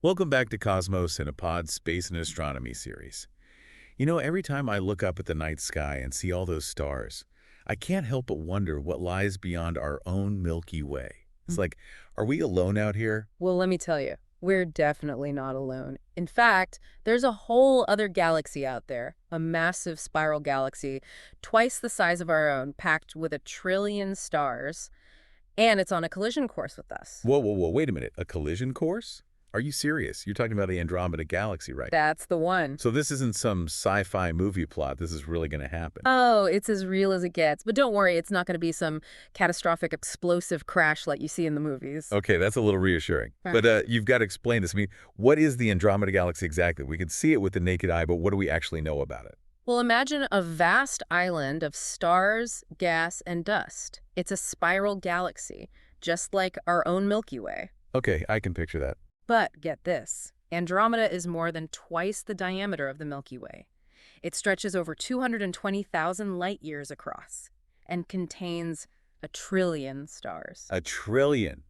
Welcome back to Cosmos in a Pod Space and Astronomy series. Every time I look up at the night sky and see all those stars, I can't help but wonder what lies beyond our own Milky Way. It's Mm. like, are we alone out here? Well, let me tell you, we're definitely not alone. In fact, there's a whole other galaxy out there, a massive spiral galaxy, twice the size of our own, packed with 1 trillion stars, and it's on a collision course with us. Whoa, whoa, whoa, wait a minute. A collision course? Are you serious? You're talking about the Andromeda Galaxy, right? That's the one. So this isn't some sci-fi movie plot. This is really going to happen. Oh, it's as real as it gets. But don't worry, it's not going to be some catastrophic explosive crash like you see in the movies. Okay, that's a little reassuring. Huh. But you've got to explain this. I mean, what is the Andromeda Galaxy exactly? We can see it with the naked eye, but what do we actually know about it? Well, imagine a vast island of stars, gas, and dust. It's a spiral galaxy, just like our own Milky Way. Okay, I can picture that. But get this, Andromeda is more than twice the diameter of the Milky Way. It stretches over 220,000 light years across and contains 1 trillion stars. A trillion.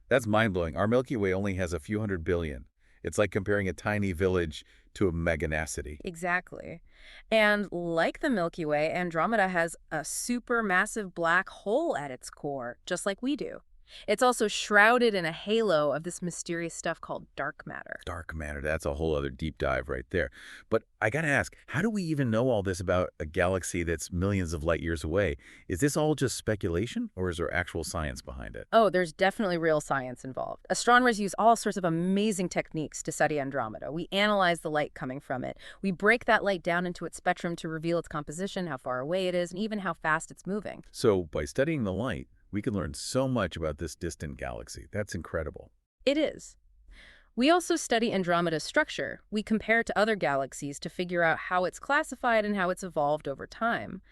That's mind-blowing. Our Milky Way only has a few hundred billion. It's like comparing a tiny village to a meganacity. Exactly. And like the Milky Way, Andromeda has a supermassive black hole at its core, just like we do. It's also shrouded in a halo of this mysterious stuff called dark matter. Dark matter, that's a whole other deep dive right there. But I gotta ask, how do we even know all this about a galaxy that's millions of light years away? Is this all just speculation, or is there actual science behind it? Oh, there's definitely real science involved. Astronomers use all sorts of amazing techniques to study Andromeda. We analyze the light coming from it. We break that light down into its spectrum to reveal its composition, how far away it is, and even how fast it's moving. So by studying the light, we can learn so much about this distant galaxy. That's incredible. It is. We also study Andromeda's structure. We compare it to other galaxies to figure out how it's classified and how it's evolved over time.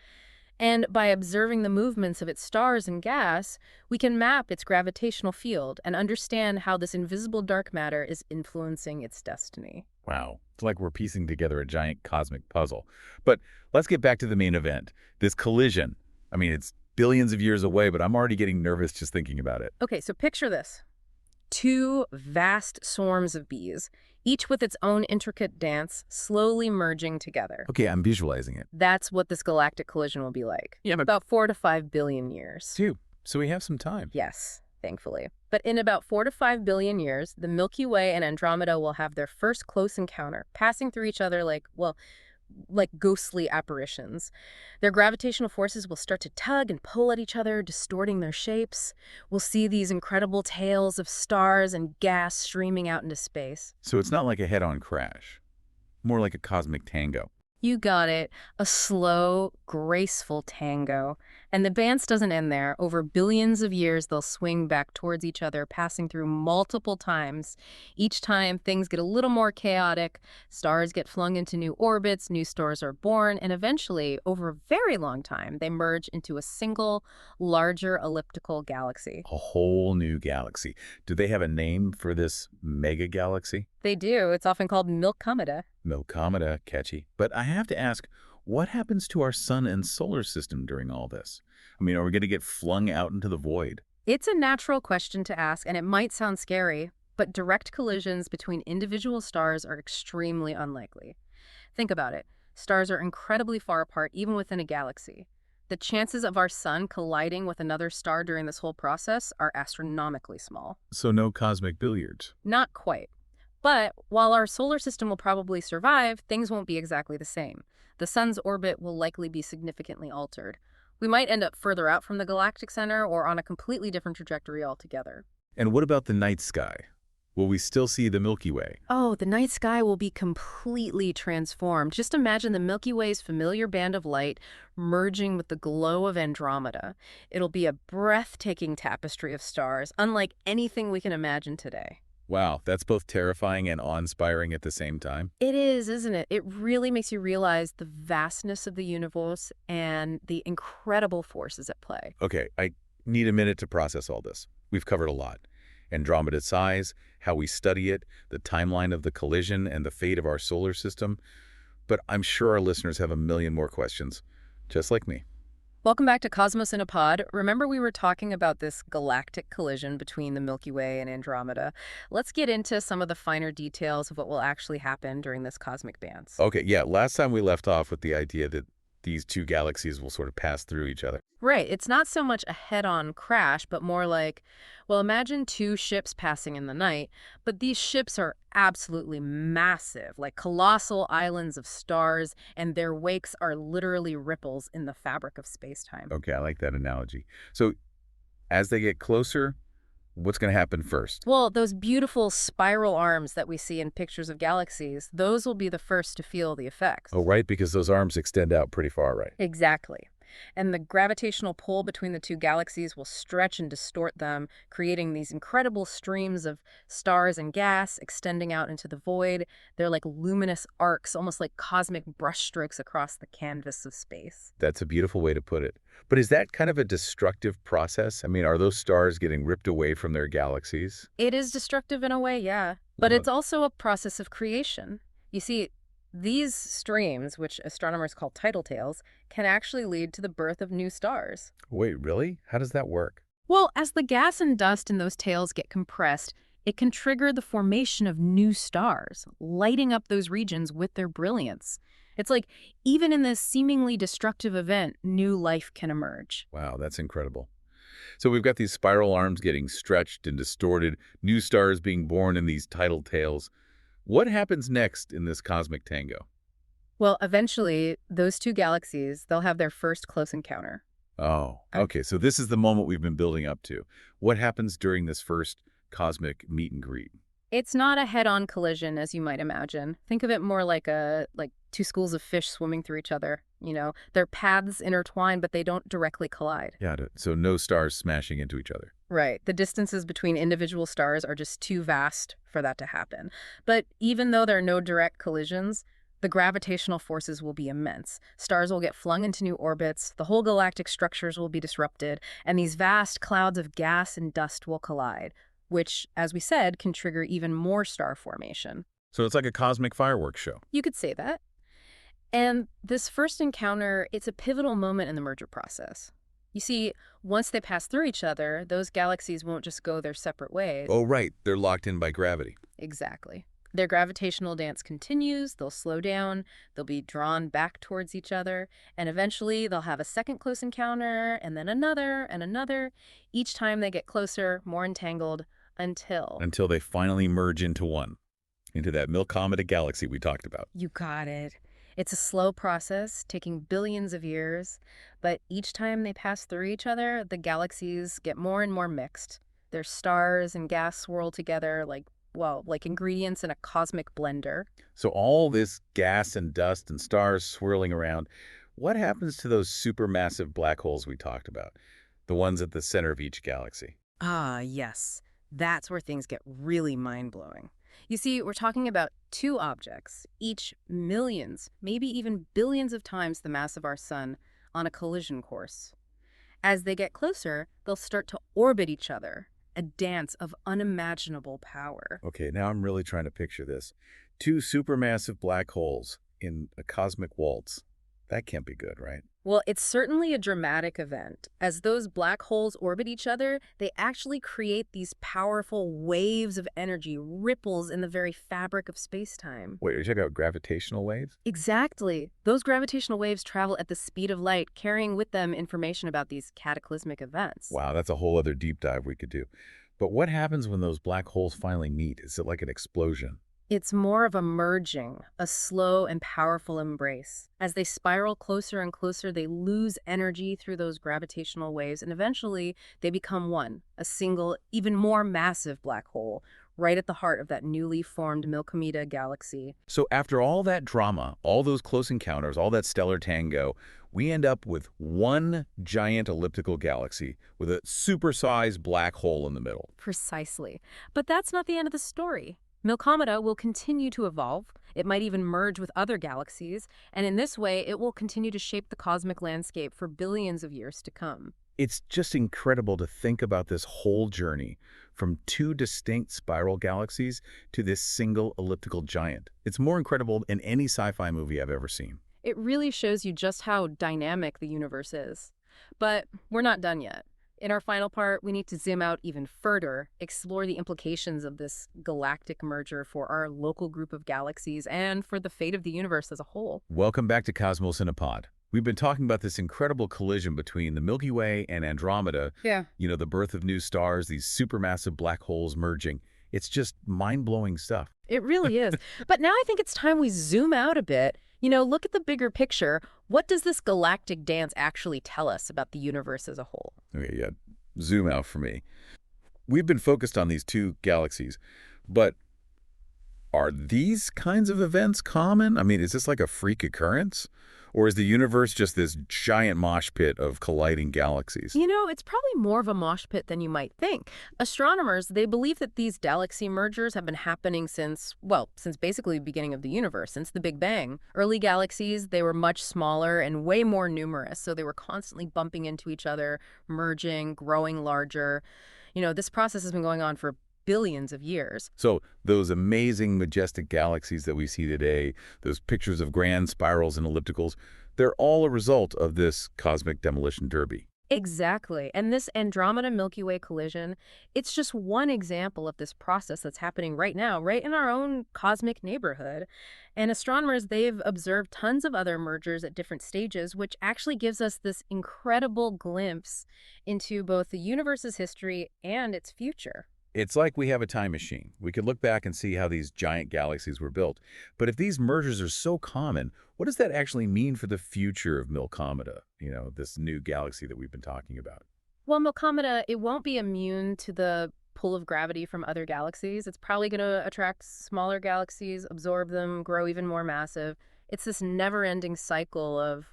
And by observing the movements of its stars and gas, we can map its gravitational field and understand how this invisible dark matter is influencing its destiny. Wow, it's like we're piecing together a giant cosmic puzzle. But let's get back to the main event, this collision. I mean, it's billions of years away, but I'm already getting nervous just thinking about it. Okay, so picture this. Two vast swarms of bees, each with its own intricate dance, slowly merging together. Okay, I'm visualizing it. That's what this galactic collision will be like. Yeah, but About 4 to 5 billion years. two. So we have some time. Yes, thankfully. But in about 4 to 5 billion years, the Milky Way and Andromeda will have their first close encounter, passing through each other like ghostly apparitions. Their gravitational forces will start to tug and pull at each other, distorting their shapes. We'll see these incredible tails of stars and gas streaming out into space. So it's not like a head-on crash, more like a cosmic tango. You got it. A slow, graceful tango. And the dance doesn't end there. Over billions of years, they'll swing back towards each other, passing through multiple times. Each time, things get a little more chaotic. Stars get flung into new orbits, new stars are born, and eventually, over a very long time, they merge into a single, larger elliptical galaxy. A whole new galaxy. Do they have a name for this mega galaxy? They do. It's often called Milkomeda. Milkomeda, catchy. But I have to ask, what happens to our sun and solar system during all this? I mean, are we going to get flung out into the void? It's a natural question to ask, and it might sound scary, but direct collisions between individual stars are extremely unlikely. Think about it. Stars are incredibly far apart, even within a galaxy. The chances of our sun colliding with another star during this whole process are astronomically small. So no cosmic billiards. Not quite. But while our solar system will probably survive, things won't be exactly the same. The sun's orbit will likely be significantly altered. We might end up further out from the galactic center or on a completely different trajectory altogether. And what about the night sky? Will we still see the Milky Way? Oh, the night sky will be completely transformed. Just imagine the Milky Way's familiar band of light merging with the glow of Andromeda. It'll be a breathtaking tapestry of stars, unlike anything we can imagine today. Wow, that's both terrifying and awe-inspiring at the same time. It is, isn't it? It really makes you realize the vastness of the universe and the incredible forces at play. Okay, I need a minute to process all this. We've covered a lot. Andromeda's size, how we study it, the timeline of the collision, and the fate of our solar system. But I'm sure our listeners have a million more questions, just like me. Welcome back to Cosmos in a Pod. Remember we were talking about this galactic collision between the Milky Way and Andromeda. Let's get into some of the finer details of what will actually happen during this cosmic dance. Okay, yeah, last time we left off with the idea that these two galaxies will sort of pass through each other. Right, it's not so much a head-on crash, but more like, well, imagine two ships passing in the night, but these ships are absolutely massive, like colossal islands of stars, and their wakes are literally ripples in the fabric of space-time. Okay, I like that analogy. So as they get closer, what's going to happen first? Well, those beautiful spiral arms that we see in pictures of galaxies, those will be the first to feel the effects. Oh, right, because those arms extend out pretty far, right? Exactly. And the gravitational pull between the two galaxies will stretch and distort them, creating these incredible streams of stars and gas extending out into the void. They're like luminous arcs, almost like cosmic brushstrokes across the canvas of space. That's a beautiful way to put it. But is that kind of a destructive process? I mean, are those stars getting ripped away from their galaxies? It is destructive in a way, yeah. But Uh, it's also a process of creation. You see, these streams, which astronomers call tidal tails, can actually lead to the birth of new stars. Wait, really? How does that work? Well, as the gas and dust in those tails get compressed, it can trigger the formation of new stars, lighting up those regions with their brilliance. It's like, even in this seemingly destructive event, new life can emerge. Wow, that's incredible. So we've got these spiral arms getting stretched and distorted, new stars being born in these tidal tails. What happens next in this cosmic tango? Well, eventually, those two galaxies, they'll have their first close encounter. Oh, okay. So this is the moment we've been building up to. What happens during this first cosmic meet and greet? It's not a head-on collision, as you might imagine. Think of it more like two schools of fish swimming through each other. Their paths intertwine, but they don't directly collide. Yeah, so no stars smashing into each other. Right. The distances between individual stars are just too vast for that to happen. But even though there are no direct collisions, the gravitational forces will be immense. Stars will get flung into new orbits, the whole galactic structures will be disrupted, and these vast clouds of gas and dust will collide, which, as we said, can trigger even more star formation. So it's like a cosmic fireworks show. You could say that. And this first encounter, it's a pivotal moment in the merger process. You see, once they pass through each other, those galaxies won't just go their separate ways. Oh, right. They're locked in by gravity. Exactly. Their gravitational dance continues, they'll slow down, they'll be drawn back towards each other, and eventually they'll have a second close encounter, and then another, and another. Each time they get closer, more entangled, until... Until they finally merge into one, into that Milky Galaxy we talked about. You got it. It's a slow process, taking billions of years, but each time they pass through each other, the galaxies get more and more mixed. Their stars and gas swirl together like ingredients in a cosmic blender. So all this gas and dust and stars swirling around, what happens to those supermassive black holes we talked about? The ones at the center of each galaxy? Ah, yes. That's where things get really mind-blowing. You see, we're talking about two objects, each millions, maybe even billions of times the mass of our sun, on a collision course. As they get closer, they'll start to orbit each other, a dance of unimaginable power. Okay, now I'm really trying to picture this. Two supermassive black holes in a cosmic waltz. That can't be good, right? Well, it's certainly a dramatic event. As those black holes orbit each other, they actually create these powerful waves of energy, ripples in the very fabric of space-time. Wait, are you talking about gravitational waves? Exactly. Those gravitational waves travel at the speed of light, carrying with them information about these cataclysmic events. Wow, that's a whole other deep dive we could do. But what happens when those black holes finally meet? Is it like an explosion? It's more of a merging, a slow and powerful embrace. As they spiral closer and closer, they lose energy through those gravitational waves, and eventually they become one, a single, even more massive black hole, right at the heart of that newly formed Milky Galaxy. So after all that drama, all those close encounters, all that stellar tango, we end up with one giant elliptical galaxy with a supersized black hole in the middle. Precisely. But that's not the end of the story. Milkomeda will continue to evolve. It might even merge with other galaxies, and in this way, it will continue to shape the cosmic landscape for billions of years to come. It's just incredible to think about this whole journey from two distinct spiral galaxies to this single elliptical giant. It's more incredible than any sci-fi movie I've ever seen. It really shows you just how dynamic the universe is. But we're not done yet. In our final part, we need to zoom out even further, explore the implications of this galactic merger for our local group of galaxies and for the fate of the universe as a whole. Welcome back to Cosmos in a Pod. We've been talking about this incredible collision between the Milky Way and Andromeda, Yeah. the birth of new stars, these supermassive black holes merging. It's just mind-blowing stuff. It really is. But now I think it's time we zoom out a bit. Look at the bigger picture. What does this galactic dance actually tell us about the universe as a whole? Okay, yeah, zoom out for me. We've been focused on these two galaxies, but are these kinds of events common? I mean, is this like a freak occurrence? Or is the universe just this giant mosh pit of colliding galaxies? It's probably more of a mosh pit than you might think. Astronomers, they believe that these galaxy mergers have been happening since basically the beginning of the universe, since the Big Bang. Early galaxies, they were much smaller and way more numerous, so they were constantly bumping into each other, merging, growing larger. This process has been going on for billions of years. So those amazing, majestic galaxies that we see today, those pictures of grand spirals and ellipticals, they're all a result of this cosmic demolition derby. Exactly. And this Andromeda Milky Way collision, it's just one example of this process that's happening right now, right in our own cosmic neighborhood. And astronomers, they've observed tons of other mergers at different stages, which actually gives us this incredible glimpse into both the universe's history and its future. It's like we have a time machine. We could look back and see how these giant galaxies were built. But if these mergers are so common, what does that actually mean for the future of Milkomeda, this new galaxy that we've been talking about? Well, Milkomeda, it won't be immune to the pull of gravity from other galaxies. It's probably going to attract smaller galaxies, absorb them, grow even more massive. It's this never-ending cycle of,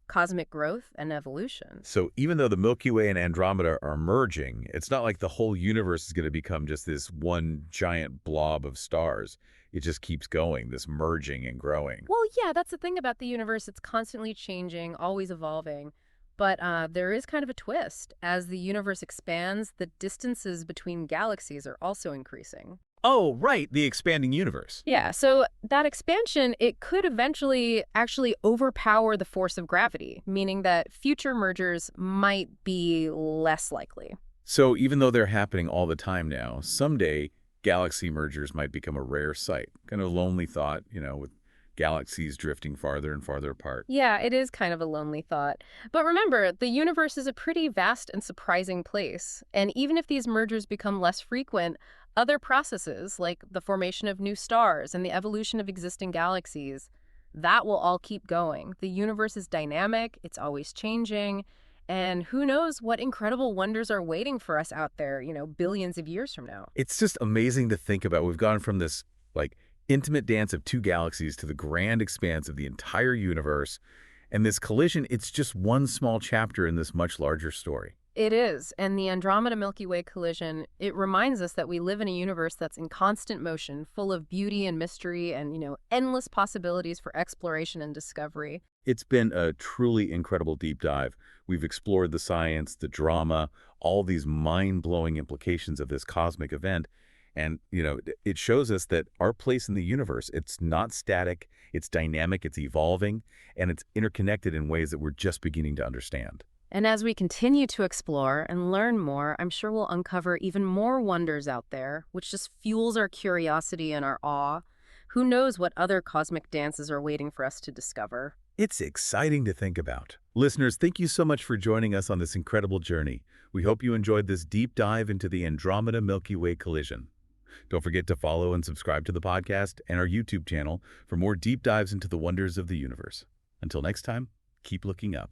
cosmic growth and evolution. So even though the Milky Way and Andromeda are merging, it's not like the whole universe is going to become just this one giant blob of stars. It just keeps going, this merging and growing. Well, yeah, that's the thing about the universe. It's constantly changing, always evolving. But there is kind of a twist. As the universe expands, the distances between galaxies are also increasing. Oh, right, the expanding universe. Yeah, so that expansion, it could eventually actually overpower the force of gravity, meaning that future mergers might be less likely. So even though they're happening all the time now, someday galaxy mergers might become a rare sight. Kind of a lonely thought, with galaxies drifting farther and farther apart. Yeah, it is kind of a lonely thought. But remember, the universe is a pretty vast and surprising place. And even if these mergers become less frequent, other processes, like the formation of new stars and the evolution of existing galaxies, that will all keep going. The universe is dynamic, it's always changing, and who knows what incredible wonders are waiting for us out there, billions of years from now. It's just amazing to think about. We've gone from this, intimate dance of two galaxies to the grand expanse of the entire universe. And this collision, it's just one small chapter in this much larger story. It is, and the Andromeda Milky Way collision, it reminds us that we live in a universe that's in constant motion, full of beauty and mystery and, endless possibilities for exploration and discovery. It's been a truly incredible deep dive. We've explored the science, the drama, all these mind-blowing implications of this cosmic event. And, it shows us that our place in the universe, it's not static, it's dynamic, it's evolving, and it's interconnected in ways that we're just beginning to understand. And as we continue to explore and learn more, I'm sure we'll uncover even more wonders out there, which just fuels our curiosity and our awe. Who knows what other cosmic dances are waiting for us to discover? It's exciting to think about. Listeners, thank you so much for joining us on this incredible journey. We hope you enjoyed this deep dive into the Andromeda Milky Way collision. Don't forget to follow and subscribe to the podcast and our YouTube channel for more deep dives into the wonders of the universe. Until next time, keep looking up.